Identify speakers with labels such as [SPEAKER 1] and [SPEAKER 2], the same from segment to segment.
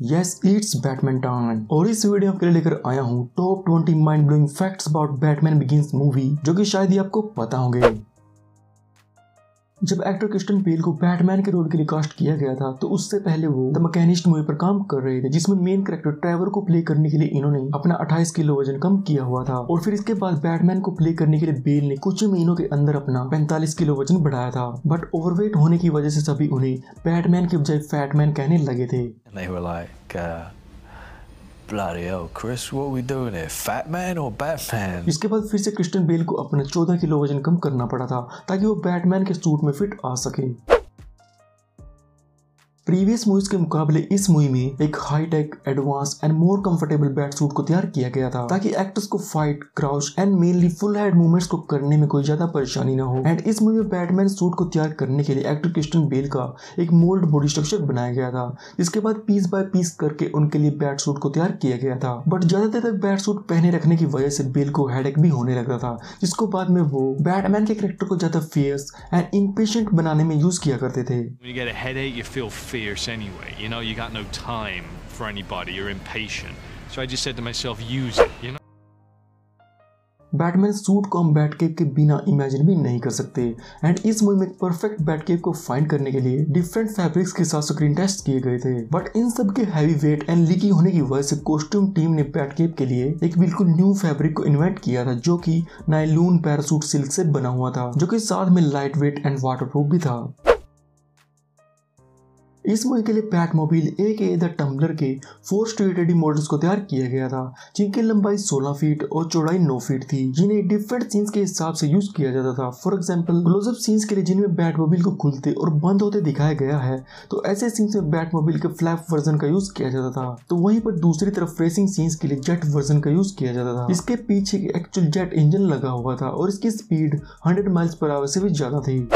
[SPEAKER 1] Yes it's Batman time और इस video के लिए लेकर आया हूँ top 20 mind blowing facts about Batman begins movie, जो कि शायद ही आपको पता होंगे। जब एक्टर क्रिस्टियन बेल को बैटमैन के रोल के लिए कास्ट किया गया था, तो उससे पहले वो द मैकेनिस्ट मूवी पर काम कर रहे थे, जिसमें मेन कैरेक्टर ट्रेवर को प्ले करने के लिए इन्होंने अपना 28 किलो वजन कम किया हुआ था। और फिर इसके बाद बैटमैन को प्ले करने के लिए बेल ने कुछ महीनों के अंदर अपना 45 किलो वजन बढ़ाया था। बट ओवरवेट होने की वजह से सभी उन्हें बैटमैन के बजाय फैटमैन कहने लगे थे।
[SPEAKER 2] Bloody hell, Chris, what are we doing here? Fat man or Batman?
[SPEAKER 1] इसके बाद फिर से क्रिस्टियन बेल को अपना 14 किलो वजन कम करना पड़ा था ताकि वो बैटमैन के सूट में फिट आ सके। प्रीवियस मूवीज के मुकाबले इस मूवी में एक high tech, advance and more comfortable bat suit को तैयार किया गया था, ताकि एक्टर्स को fight, crouch and mainly full head movements को करने में कोई ज्यादा परेशानी ना हो। एंड इस मूवी में बैटमैन सूट को तैयार करने के लिए एक्टर क्रिस्टियन बेल का एक मोल्ड बॉडी स्ट्रक्चर बनाया गया था, जिसके बाद पीस बाय पीस करके उनके लिए बैट सूट को तैयार किया गया था। बट ज्यादा देर तक बैट सूट पहने रखने की वजह से बेल को हेडेक भी होने लगा था, जिसको बाद में वो बैटमैन के कैरेक्टर को ज्यादा फियर्स एंड इम्पेशेंट बनाने में यूज किया करते थे।
[SPEAKER 3] Anyway, you know, you got no time for anybody, you're impatient. So I just said to myself, use it, you know?
[SPEAKER 1] Batman suit को हम बैटकेव के बिना इमेजिन भी नहीं कर सकते। एंड इस मूवी में परफेक्ट बैटकेव को फाइंड करने के लिए डिफरेंट फैब्रिक्स के साथ स्क्रीन टेस्ट किए गए थे। बट इन सब के हैवी वेट एंड लीकी होने की वजह से कॉस्ट्यूम टीम ने बैटकेव के लिए एक बिल्कुल न्यू फैब्रिक को इन्वेंट किया था, जो कि नायलून पैरासूट सिल्क से बना हुआ था, जो कि साथ में लाइट वेट एंड वाटरप्रूफ भी था। इस मूवी के लिए बैटमोबाइल द टम्बलर के 4 स्ट्रीट रेडी मॉडल्स को तैयार किया गया था, जिनकी लंबाई 16 फीट और चौड़ाई 9 फीट थी, जिन्हें डिफरेंट सीन्स के हिसाब से यूज किया जाता था। फॉर एग्जांपल, क्लोजअप सीन्स के लिए जिनमें बैटमोबाइल को खुलते और बंद होते दिखाया गया है, तो ऐसे सीन्स में बैटमोबाइल के फ्लैप वर्जन का यूज किया जाता था। तो वहीं पर दूसरी तरफ रेसिंग सीन्स के लिए जेट वर्जन का यूज किया जाता था। इसके पीछे एक्चुअल जेट इंजन लगा हुआ था और इसकी स्पीड 100 माइल्स पर आवर से भी ज्यादा थी।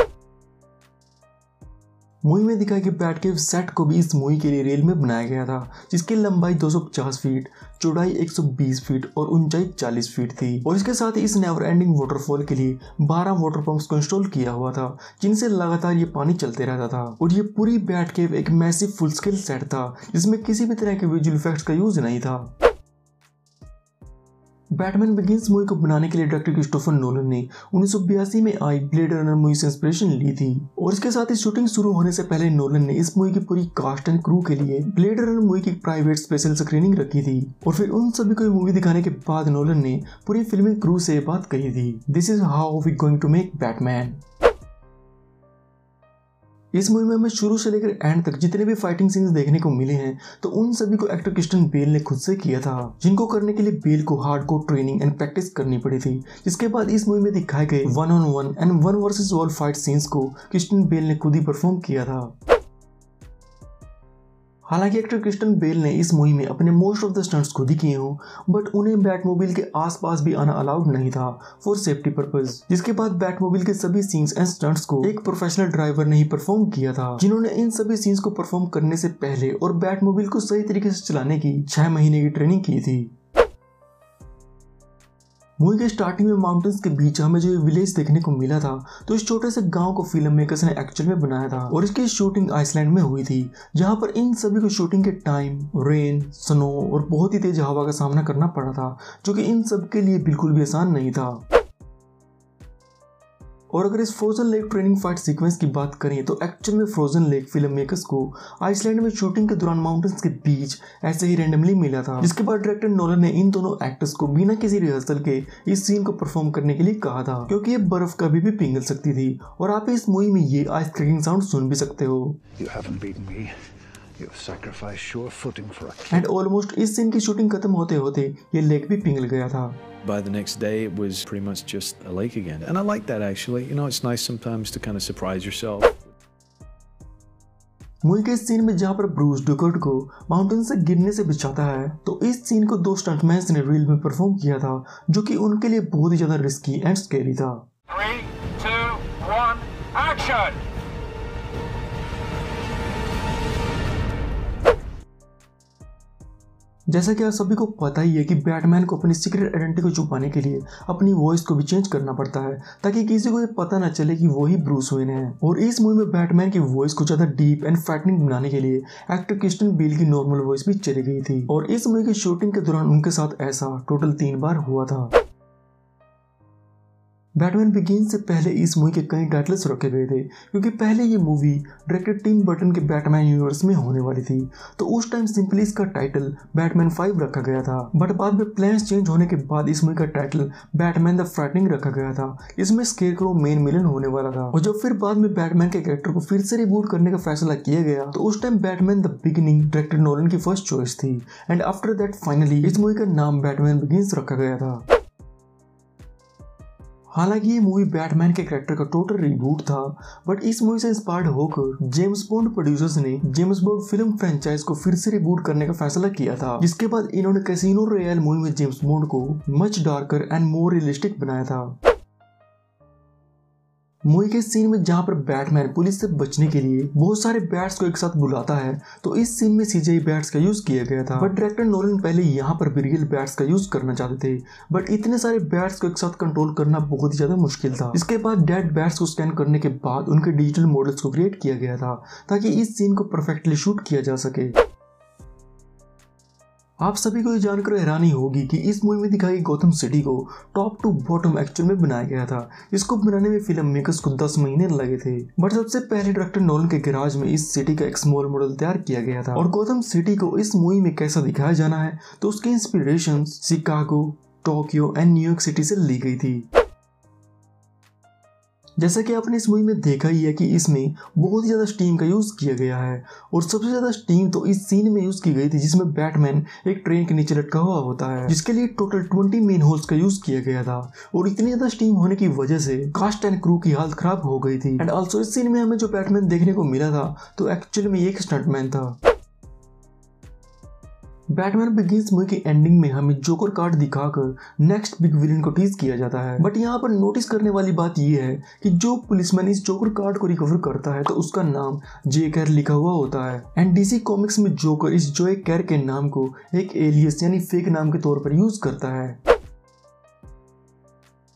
[SPEAKER 1] मूवी में दिखाया कि बैटकेव सेट को भी इस मूवी के लिए रेल में बनाया गया था, जिसकी लंबाई 250 फीट, चौड़ाई 120 फीट और ऊंचाई 40 फीट थी। और इसके साथ ही इस नेवर एंडिंग वाटरफॉल के लिए 12 वाटर पंप्स को इंस्टॉल किया हुआ था, जिनसे लगातार ये पानी चलते रहता था। और ये पूरी बैटकेव एक मैसिव फुल स्केल सेट था, जिसमें किसी भी तरह के विजुअल इफेक्ट्स का यूज नहीं था। बैटमैन बिगिंस मूवी को बनाने के लिए डायरेक्टर क्रिस्टोफर नोलन ने 1982 में आई ब्लेड रनर मूवी से इंस्पिरेशन ली थी। और इसके साथ ही शूटिंग शुरू होने से पहले नोलन ने इस मूवी की पूरी कास्ट एंड क्रू के लिए ब्लेड रनर मूवी की प्राइवेट स्पेशल स्क्रीनिंग रखी थी। और फिर उन सभी को मूवी दिखाने के बाद नोलन ने पूरी फिल्मिंग क्रू से बात कही थी, this is how we going to make Batman. इस मूवी में हमें शुरू से लेकर एंड तक जितने भी फाइटिंग सीन्स देखने को मिले हैं, तो उन सभी को एक्टर क्रिस्टियन बेल ने खुद से किया था, जिनको करने के लिए बेल को हार्डकोर ट्रेनिंग एंड प्रैक्टिस करनी पड़ी थी। जिसके बाद इस मूवी में दिखाए गए 1-on-1 and 1 versus all fight scenes को क्रिस्टियन बेल ने खुद ही परफॉर्म किया था। हालांकि एक्टर क्रिस्टियन बेल ने इस मूवी में अपने मोस्ट ऑफ द स्टंट्स खुद ही किए हों, बट उन्हें बैटमोबाइल के आसपास भी आना अलाउड नहीं था फॉर सेफ्टी पर्पस। जिसके बाद बैटमोबाइल के सभी सीन्स एंड स्टंट्स को एक प्रोफेशनल ड्राइवर ने ही परफॉर्म किया था, जिन्होंने इन सभी सीन्स को परफॉर्म करने से पहले और बैटमोबाइल को सही तरीके से चलाने की 6 महीने की ट्रेनिंग की थी। मूवी के स्टार्टिंग में माउंटेन्स के बीच हमें जो विलेज देखने को मिला था, तो इस छोटे से गांव को फिल्म मेकर्स ने एक्चुअल में बनाया था और इसकी शूटिंग आइसलैंड में हुई थी, जहां पर इन सभी को शूटिंग के टाइम रेन, स्नो और बहुत ही तेज हवा का सामना करना पड़ा था, जो कि इन सब के लिए बिल्कुल भी आसान नहीं था। और अगर इस frozen lake training fight sequence की बात करें, तो एक्चुअल में फ्रोजन लेक फिल्म मेकर्स को आइसलैंड में शूटिंग के दौरान माउंटेन्स के बीच ऐसे ही रैंडमली मिला था। जिसके बाद डायरेक्टर नोलन ने इन दोनों एक्टर्स को बिना किसी रिहर्सल के इस सीन को परफॉर्म करने के लिए कहा था, क्योंकि ये बर्फ कभी भी पिघल सकती थी और आप इस मूवी में ये आइस क्रैकिंग साउंड सुन भी सकते हो। एंड ऑलमोस्ट इस सीन की शूटिंग खत्म होते होते ये लेक भी पिघल गया था।
[SPEAKER 2] By the next day, it was pretty much just a lake again. And I like that actually. You know, it's nice sometimes to kind of surprise yourself.
[SPEAKER 1] Movie के सीन में जहाँ पर ब्रूस डुकर्ट को mountain से गिरने से बचाता है, तो इस सीन को 2 स्टंटमैन्स ने रील में परफॉर्म किया था, जो कि उनके लिए बहुत ही ज्यादा रिस्की एंड स्कैरी था।
[SPEAKER 3] 3, 2, 1, action!
[SPEAKER 1] जैसा कि आप सभी को पता ही है कि बैटमैन को अपनी सीक्रेट आइडेंटिटी को छुपाने के लिए अपनी वॉइस को भी चेंज करना पड़ता है ताकि किसी को ये पता ना चले कि वो ही ब्रूस वेन है। और इस मूवी में बैटमैन की वॉइस को ज्यादा डीप एंड फ्रैटनिंग बनाने के लिए एक्टर क्रिस्टियन बेल की नॉर्मल वॉइस भी चली गई थी। और इस मूवी की शूटिंग के दौरान उनके साथ ऐसा टोटल 3 बार हुआ था। बैटमैन बिगिंस से पहले इस मूवी के कई टाइटल्स रखे गए थे क्योंकि पहले ये मूवी डायरेक्टर टिम बर्टन के बैटमैन यूनिवर्स में होने वाली थी, तो उस टाइम सिंपली इसका टाइटल बैटमैन 5 रखा गया था। बट बाद में प्लान्स चेंज होने के बाद इस मूवी का टाइटल बैटमैन द फ्राइटनिंग रखा गया था। इसमें स्केरक्रो मेन विलन होने वाला था। और जब फिर बाद में बैटमैन के कैरेक्टर को फिर से रिबूट करने का फैसला किया गया तो उस time Batman the beginning director Nolan की फर्स्ट चॉइस थी। एंड आफ्टर दैट फाइनली इस मूवी का नाम बैटमैन बिगिंस रखा गया था। हालांकि ये मूवी बैटमैन के कैरेक्टर का टोटल रिबूट था, बट इस मूवी से इंस्पायर्ड होकर जेम्स बॉन्ड प्रोड्यूसर्स ने जेम्स बॉन्ड फिल्म फ्रेंचाइज को फिर से रिबूट करने का फैसला किया था, जिसके बाद इन्होंने कैसीनो रॉयल मूवी में जेम्स बॉन्ड को much darker and more realistic बनाया था। मूवी के सीन में जहां पर बैटमैन पुलिस से बचने के लिए बहुत सारे बैट्स को एक साथ बुलाता है, तो इस सीन में सीजीआई बैट्स का यूज किया गया था। बट डायरेक्टर नोलन पहले यहां पर भी रियल बैट्स का यूज करना चाहते थे, बट इतने सारे बैट्स को एक साथ कंट्रोल करना बहुत ही ज्यादा मुश्किल था। इसके बाद डेड बैट्स को स्कैन करने के बाद उनके डिजिटल मॉडल्स को क्रिएट किया गया था ताकि इस सीन को परफेक्टली शूट किया जा सके। आप सभी को ये जानकर हैरानी होगी कि इस मूवी में दिखाई गौतम सिटी को टॉप टू बॉटम एक्चुअल में बनाया गया था। इसको बनाने में फिल्म मेकर्स को 10 महीने लगे थे, बट सबसे पहले डायरेक्टर नोलन के गैराज में इस सिटी का एक स्मॉल मॉडल तैयार किया गया था। और गौतम सिटी को इस मूवी में कैसा दिखाया जाना है तो उसकी inspiration Chicago, Tokyo and New York city से ली गई थी। जैसा कि आपने इस मूवी में देखा ही है कि इसमें बहुत ही ज्यादा स्टीम का यूज किया गया है, और सबसे ज्यादा स्टीम तो इस सीन में यूज की गई थी जिसमें बैटमैन एक ट्रेन के नीचे लटका हुआ होता है, जिसके लिए टोटल 20 मेन होल्स का यूज किया गया था। और इतनी ज्यादा स्टीम होने की वजह से कास्ट एंड क्रू की हालत खराब हो गई थी। एंड ऑल्सो इस सीन में हमें जो बैटमैन देखने को मिला था तो एक्चुअली में एक स्टंटमैन था। बैटमैन बिगिंस मूवी की एंडिंग में हमें जोकर कार्ड दिखाकर नेक्स्ट बिग विलन को टीज किया जाता है। बट यहाँ पर नोटिस करने वाली बात यह है कि जो पुलिसमैन इस जोकर कार्ड को रिकवर करता है तो उसका नाम जे कैर लिखा हुआ होता है। एंड डीसी कॉमिक्स में जोकर इस जोए कैर के नाम को एक एलियस यानी फेक नाम के तौर पर यूज करता है।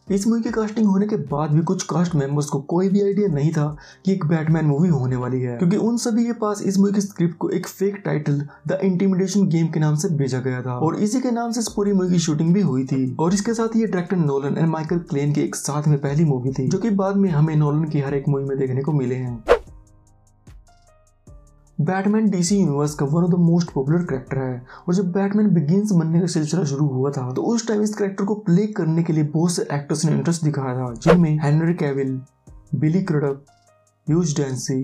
[SPEAKER 1] इस मूवी की कास्टिंग होने के बाद भी कुछ कास्ट मेंबर्स को कोई भी आइडिया नहीं था कि एक बैटमैन मूवी होने वाली है, क्योंकि उन सभी के पास इस मूवी की स्क्रिप्ट को एक fake title the intimidation game के नाम से भेजा गया था, और इसी के नाम से इस पूरी मूवी की शूटिंग भी हुई थी। और इसके साथ ये director Nolan and Michael Klein की एक साथ में पहली मूवी थी, जो कि बाद में हमें नोलन की हर एक मूवी में देखने को मिले हैं। बैटमैन डीसी यूनिवर्स का one of the most popular character है, और जब बैटमैन बिगिंस बनने का सिलसिला शुरू हुआ था तो उस टाइम इस कैरेक्टर को प्ले करने के लिए बहुत से एक्टर्स ने इंटरेस्ट दिखाया था, जिनमें Henry Cavill, Billy Crudup, Hugh Dancy,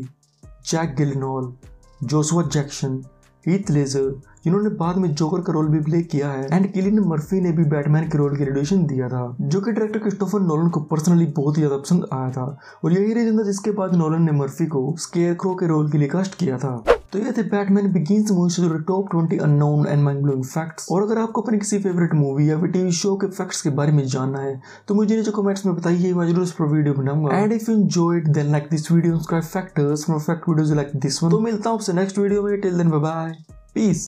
[SPEAKER 1] Jake Gyllenhaal, Joshua Jackson, Heath Ledger, जिन्होंने बाद में जोकर का रोल भी प्ले किया है। एंड किलियन मर्फी ने भी बैटमैन के रोल की रेडिएशन दिया था, जो कि डायरेक्टर क्रिस्टोफर नोलन को पर्सनली बहुत ही ज्यादा पसंद आया था, और यही रीजन था जिसके बाद नोलन ने मर्फी को स्केयरक्रो के रोल के लिए कास्ट किया था। तो ये थे बैटमैन बिगिंस मूवी से जुड़े top 20 unknown and mind blowing facts. और अगर आपको अपनी किसी फेवरेट मूवी या फिर टीवी शो के फैक्ट्स के बारे में जानना है तो मुझे नीचे कमेंट्स में बताइए, मैं जरूर इस पर वीडियो बनाऊंगा। And if you enjoyed then like this video, subscribe factors for fact videos like this one. तो मिलता हूं आपसे नेक्स्ट वीडियो में। Till then bye bye, piece.